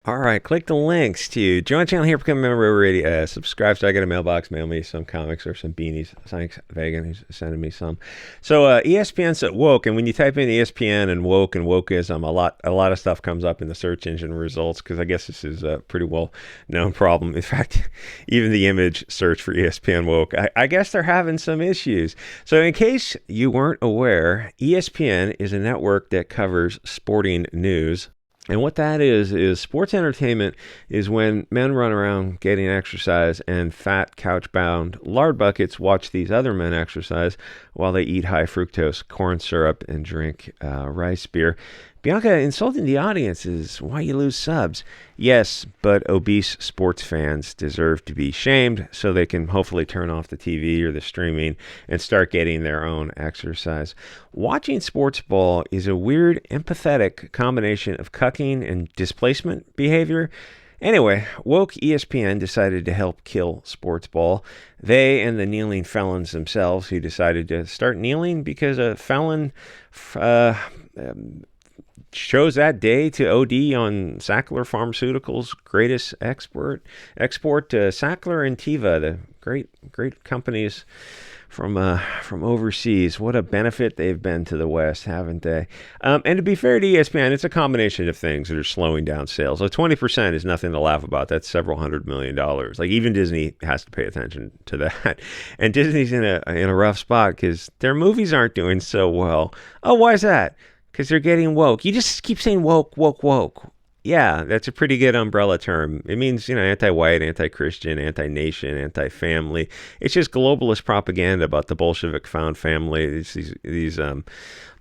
All right, click the links to join the channel here, become a member already. Subscribe so I get a mailbox, mail me some comics or some beanies. Thanks, Vegan, who's sending me some. So ESPN said woke, and when you type in ESPN and wokeism, a lot of stuff comes up in the search engine results because I guess this is a pretty well known problem. In fact, even the image search for ESPN woke, I guess they're having some issues. So in case you weren't aware, ESPN is a network that covers sporting news. And what that is sports entertainment is when men run around getting exercise and fat, couch-bound lard buckets watch these other men exercise while they eat high fructose corn syrup and drink rice beer. Bianca, insulting the audience is why you lose subs. Yes, but obese sports fans deserve to be shamed so they can hopefully turn off the TV or the streaming and start getting their own exercise. Watching sports ball is a weird, empathetic combination of cucking and displacement behavior. Anyway, woke ESPN decided to help kill sports ball. They and the kneeling felons themselves, who decided to start kneeling because a felon chose that day to OD on Sackler Pharmaceuticals' greatest export Sackler and Teva, the great companies from overseas. What a benefit they've been to the West, haven't they? And to be fair to ESPN, it's a combination of things that are slowing down sales. So 20% is nothing to laugh about. That's several $100 million. Like even Disney has to pay attention to that. And Disney's in a rough spot because their movies aren't doing so well. Oh, why is that? Because they're getting woke. You just keep saying woke, woke, woke. Yeah, that's a pretty good umbrella term. It means, anti-white, anti-Christian, anti-nation, anti-family. It's just globalist propaganda about the Bolshevik found family, these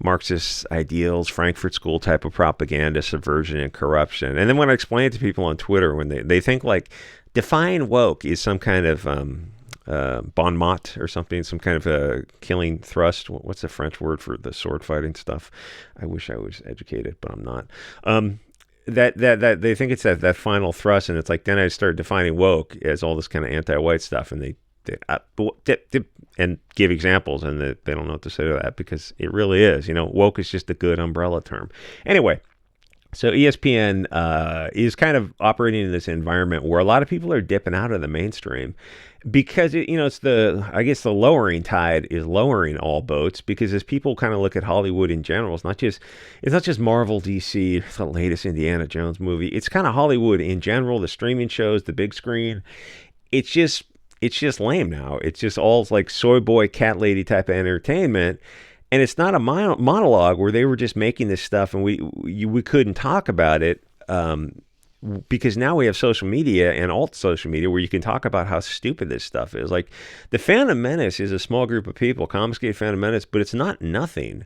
Marxist ideals, Frankfurt School type of propaganda, subversion, and corruption. And then when I explain it to people on Twitter, when they think like define woke is some kind of bon mot or something, some kind of a killing thrust. What's the French word for the sword fighting stuff? I wish I was educated, but I'm not. That they think it's that final thrust, and it's like then I start defining woke as all this kind of anti-white stuff, and they and give examples, and they don't know what to say to that because it really is. Woke is just a good umbrella term. Anyway. So ESPN is kind of operating in this environment where a lot of people are dipping out of the mainstream because it's I guess the lowering tide is lowering all boats, because as people kind of look at Hollywood in general, it's not just Marvel, DC, the latest Indiana Jones movie. It's kind of Hollywood in general, the streaming shows, the big screen. It's just lame now. It's just all like soy boy, cat lady type of entertainment. And it's not a monologue where they were just making this stuff and we couldn't talk about it because now we have social media and alt social media where you can talk about how stupid this stuff is. Like the Phantom Menace is a small group of people, confiscated Phantom Menace, but it's not nothing.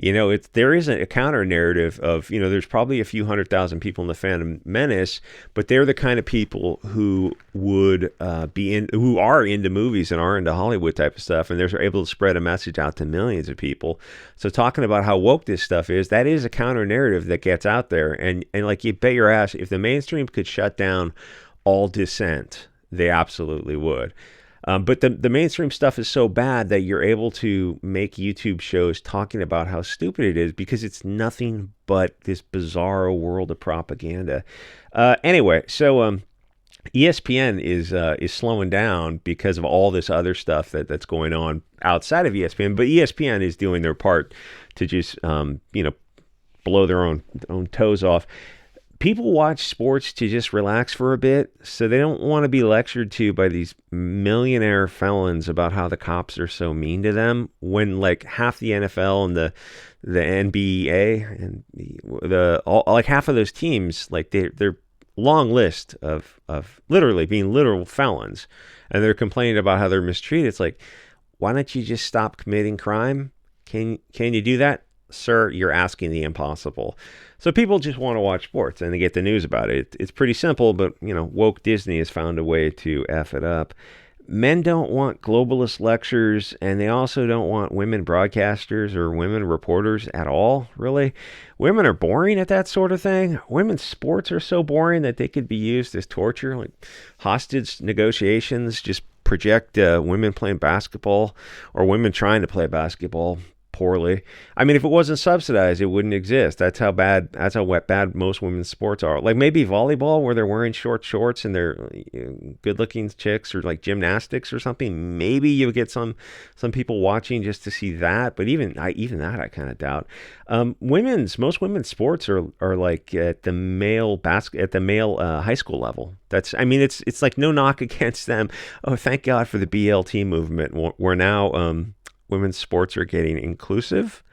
There isn't a counter narrative of, there's probably a few 100,000 people in the Phantom Menace, but they're the kind of people who would who are into movies and are into Hollywood type of stuff, and they're able to spread a message out to millions of people. So talking about how woke this stuff is, that is a counter narrative that gets out there, and like you bet your ass, if the mainstream could shut down all dissent, they absolutely would. But the mainstream stuff is so bad that you're able to make YouTube shows talking about how stupid it is because it's nothing but this bizarro world of propaganda. Anyway, so ESPN is slowing down because of all this other stuff that's going on outside of ESPN. But ESPN is doing their part to just blow their own toes off. People watch sports to just relax for a bit, so they don't want to be lectured to by these millionaire felons about how the cops are so mean to them, when like half the NFL and the NBA and like half of those teams, like they're long list of literally being literal felons, and they're complaining about how they're mistreated. It's like, why don't you just stop committing crime? Can you do that? Sir, you're asking the impossible. So people just want to watch sports and they get the news about it. It's pretty simple, but woke Disney has found a way to F it up. Men don't want globalist lectures, and they also don't want women broadcasters or women reporters at all, really. Women are boring at that sort of thing. Women's sports are so boring that they could be used as torture, like hostage negotiations. Just project women playing basketball or women trying to play basketball poorly. I mean, if it wasn't subsidized, it wouldn't exist. That's how bad most women's sports are. Like maybe volleyball, where they're wearing short shorts and they're good-looking chicks, or like gymnastics or something. Maybe you would get some people watching just to see that. But even that, I kind of doubt. Most women's sports are like at the male high school level. It's like no knock against them. Oh, thank God for the BLT movement. We're now women's sports are getting inclusive,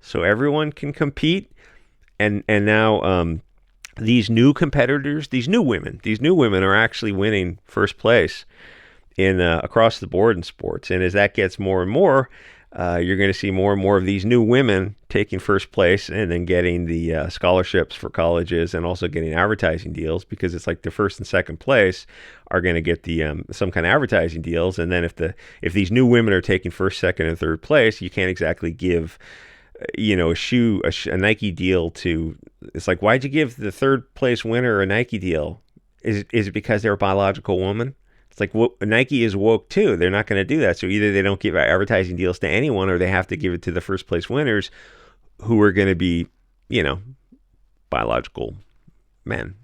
so everyone can compete. And now these new competitors, these new women are actually winning first place in across the board in sports. And as that gets more and more, you're going to see more and more of these new women taking first place and then getting the scholarships for colleges, and also getting advertising deals, because it's like the first and second place are going to get the some kind of advertising deals. And then if these new women are taking first, second, and third place, you can't exactly give a Nike deal to. It's like, why'd you give the third place winner a Nike deal? Is it because they're a biological woman? It's like, Nike is woke too. They're not going to do that. So either they don't give advertising deals to anyone, or they have to give it to the first place winners, who are going to be, biological men.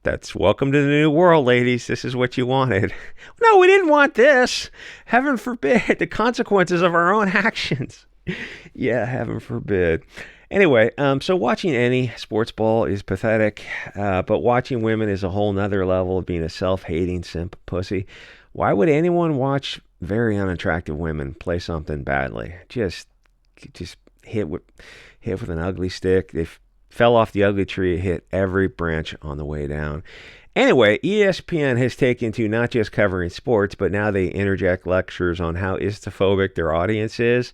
That's welcome to the new world, ladies. This is what you wanted. No, we didn't want this. Heaven forbid. The consequences of our own actions. Yeah, heaven forbid. Anyway, so watching any sports ball is pathetic, but watching women is a whole nother level of being a self-hating simp pussy. Why would anyone watch very unattractive women play something badly? Just hit with an ugly stick. They fell off the ugly tree, hit every branch on the way down. Anyway, ESPN has taken to not just covering sports, but now they interject lectures on how istophobic their audience is.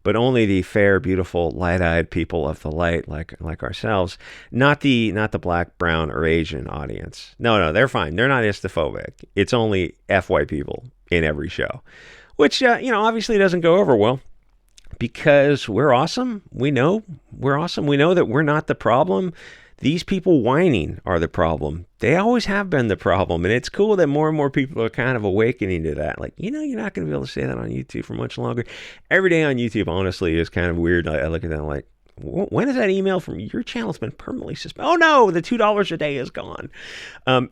But only the fair, beautiful, light-eyed people of the light, like ourselves, not the black, brown, or Asian audience. No, they're fine. They're not istophobic. It's only white people in every show, which obviously doesn't go over well, because we're awesome. We know we're awesome. We know that we're not the problem. These people whining are the problem. They always have been the problem. And it's cool that more and more people are kind of awakening to that. Like, you're not going to be able to say that on YouTube for much longer. Every day on YouTube, honestly, is kind of weird. I look at that like, when is that email from your channel's been permanently suspended? Oh no, the $2 a day is gone.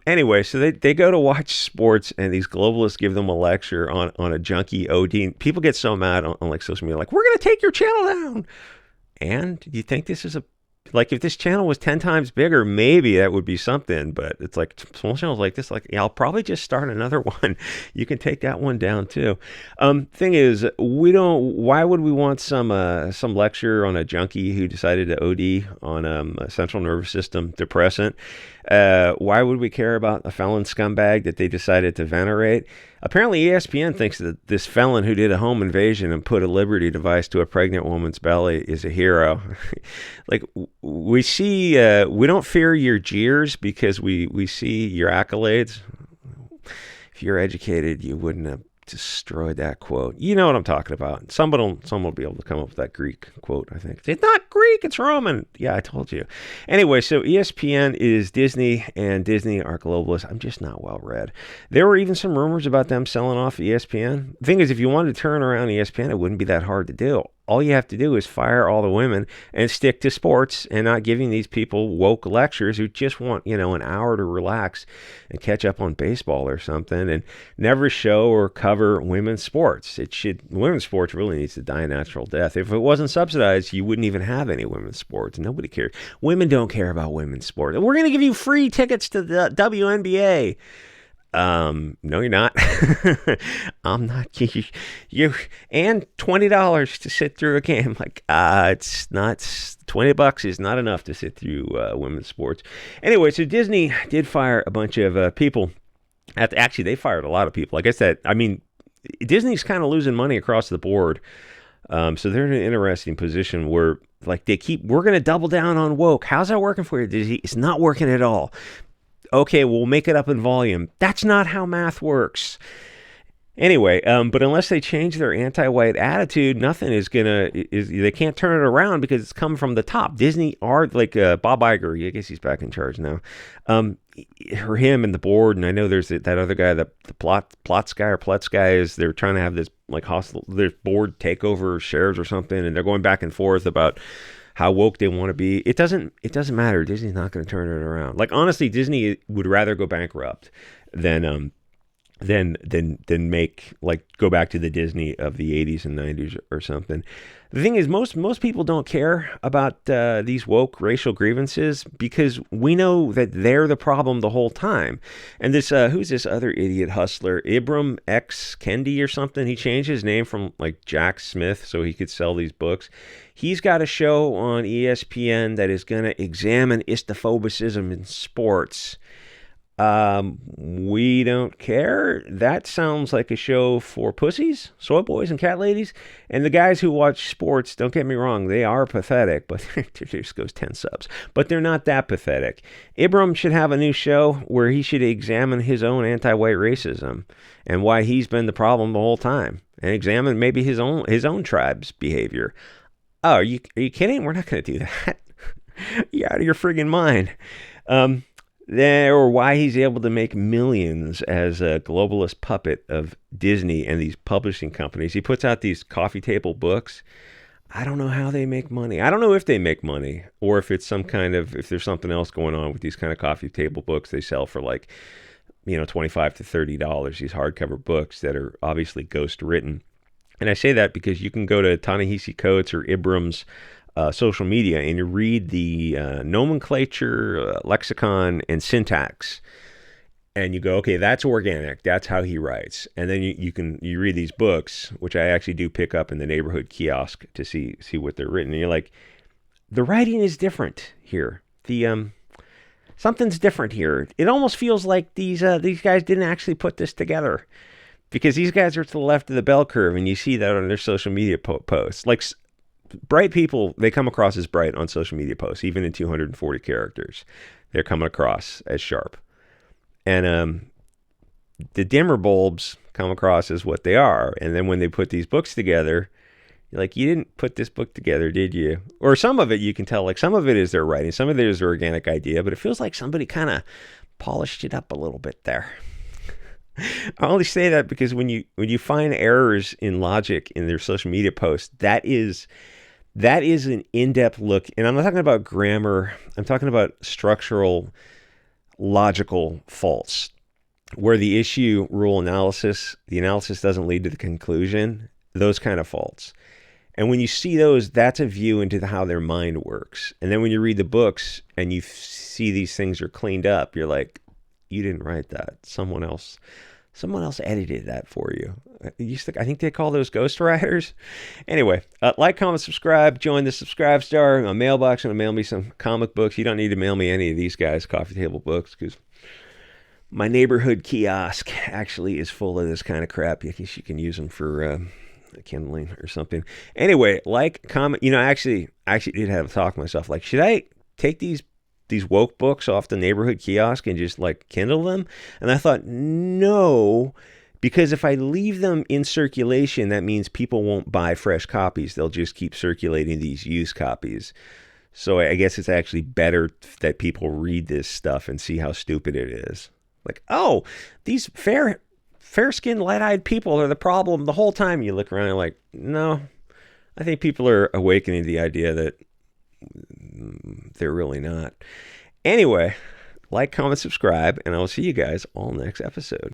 Anyway, so they go to watch sports, and these globalists give them a lecture on a junkie OD. People get so mad on like social media, like, we're going to take your channel down. And do you think this is like, if this channel was 10 times bigger, maybe that would be something. But it's like small channels like this, like, yeah, I'll probably just start another one. You can take that one down too. Thing is, why would we want some lecture on a junkie who decided to OD on a central nervous system depressant? Why would we care about a felon scumbag that they decided to venerate? Apparently ESPN thinks that this felon who did a home invasion and put a Liberty device to a pregnant woman's belly is a hero. Like, we see, we don't fear your jeers, because we see your accolades. If you're educated, you wouldn't have destroyed that quote. You know what I'm talking about. Someone will be able to come up with that Greek quote, I think. It's not Greek, it's Roman. Yeah, I told you. Anyway, so ESPN is Disney, and Disney are globalists. I'm just not well read. There were even some rumors about them selling off ESPN. The thing is, if you wanted to turn around ESPN, it wouldn't be that hard to do. All you have to do is fire all the women and stick to sports, and not giving these people woke lectures who just want, an hour to relax and catch up on baseball or something, and never show or cover women's sports. Women's sports really needs to die a natural death. If it wasn't subsidized, you wouldn't even have any women's sports. Nobody cares. Women don't care about women's sports. We're going to give you free tickets to the WNBA. No, you're not. I'm not. You and $20 to sit through a game. Like, it's not. $20 is not enough to sit through women's sports. Anyway, so Disney did fire a bunch of people. Actually, they fired a lot of people. Like I said, Disney's kind of losing money across the board. So they're in an interesting position where, like, we're going to double down on woke. How's that working for you, Disney? It's not working at all. Okay, we'll make it up in volume. That's not how math works. Anyway, but unless they change their anti-white attitude, nothing is gonna. They can't turn it around because it's come from the top. Disney are like Bob Iger. I guess he's back in charge now. For him and the board, and I know there's that other guy, the Plotz guy or Plutz guy, is they're trying to have this like hostile, their board takeover shares or something, and they're going back and forth about how woke they want to be. It doesn't matter. Disney's not going to turn it around. Like honestly, Disney would rather go bankrupt than make like go back to the Disney of the 80s and 90s or something. The thing is, most people don't care about these woke racial grievances because we know that they're the problem the whole time. And this who's this other idiot hustler, Ibram X Kendi or something? He changed his name from like Jack Smith so he could sell these books. He's got a show on ESPN that is going to examine Islamophobicism in sports. We don't care. That sounds like a show for pussies, soy boys, and cat ladies. And the guys who watch sports, don't get me wrong, they are pathetic, but just goes 10 subs. But they're not that pathetic. Ibram should have a new show where he should examine his own anti-white racism and why he's been the problem the whole time, and examine maybe his own tribe's behavior. Oh, are you kidding? We're not going to do that. You're out of your friggin' mind. Or why he's able to make millions as a globalist puppet of Disney and these publishing companies. He puts out these coffee table books. I don't know how they make money. I don't know if they make money or if it's if there's something else going on with these kind of coffee table books they sell for like, $25 to $30, these hardcover books that are obviously ghost written. And I say that because you can go to Ta-Nehisi Coates or Ibram's social media and you read the nomenclature, lexicon, and syntax, and you go, okay, that's organic. That's how he writes. And then you read these books, which I actually do pick up in the neighborhood kiosk to see what they're written. And you're like, the writing is different here. Something's different here. It almost feels like these guys didn't actually put this together, because these guys are to the left of the bell curve, and you see that on their social media posts. Like, bright people, they come across as bright on social media posts, even in 240 characters. They're coming across as sharp. And the dimmer bulbs come across as what they are. And then when they put these books together, you're like, you didn't put this book together, did you? Or some of it you can tell, like some of it is their writing, some of it is their organic idea, but it feels like somebody kind of polished it up a little bit there. I only say that because when you find errors in logic in their social media posts, that is an in-depth look. And I'm not talking about grammar. I'm talking about structural, logical faults, where the issue rule analysis, the analysis doesn't lead to the conclusion, those kind of faults. And when you see those, that's a view into how their mind works. And then when you read the books and you see these things are cleaned up, you're like, you didn't write that. Someone else edited that for you. I think they call those ghostwriters. Anyway, like, comment, subscribe, join the Subscribe Star. My mailbox going to mail me some comic books. You don't need to mail me any of these guys' coffee table books, because my neighborhood kiosk actually is full of this kind of crap. I guess you can use them for kindling or something. Anyway, like, comment. I actually did have a talk myself. Like, should I take these woke books off the neighborhood kiosk and just like Kindle them? And I thought, no, because if I leave them in circulation, that means people won't buy fresh copies. They'll just keep circulating these used copies. So I guess it's actually better that people read this stuff and see how stupid it is. Like, oh, these fair-skinned, light-eyed people are the problem the whole time. You look around and like, no, I think people are awakening to the idea that they're really not. Anyway, like, comment, subscribe, and I will see you guys all next episode.